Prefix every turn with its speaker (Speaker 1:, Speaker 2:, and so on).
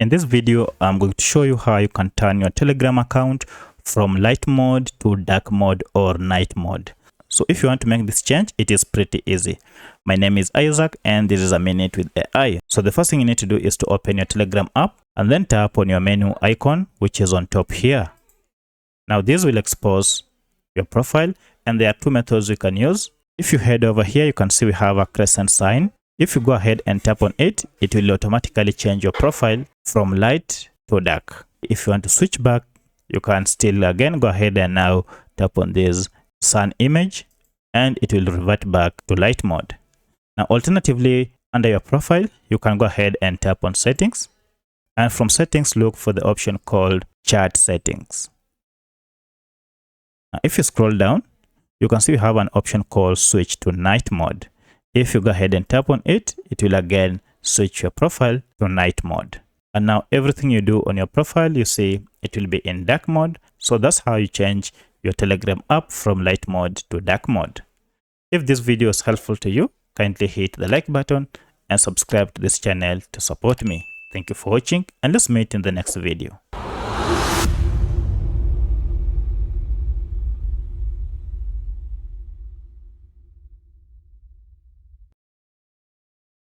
Speaker 1: In this video, I'm going to show you how you can turn your Telegram account from light mode to dark mode or night mode. So if you want to make this change, it is pretty easy. My name is Isaac and this is a minute with AI. So the first thing you need to do is to open your Telegram app and then tap on your menu icon, which is on top here. Now this will expose your profile and there are two methods you can use. If you head over here, you can see we have a crescent sign. If you go ahead and tap on it, it will automatically change your profile from light to dark. If you want to switch back, you can still again go ahead and now tap on this sun image and it will revert back to light mode. Now alternatively, under your profile, you can go ahead and tap on settings, and from settings look for the option called chat settings. Now if you scroll down, you can see we have an option called switch to night mode. If you go ahead and tap on it, it will again switch your profile to night mode. And now everything you do on your profile, you see it will be in dark mode. So that's how you change your Telegram app from light mode to dark mode. If this video is helpful to you, kindly hit the like button and subscribe to this channel to support me. Thank you for watching and let's meet in the next video.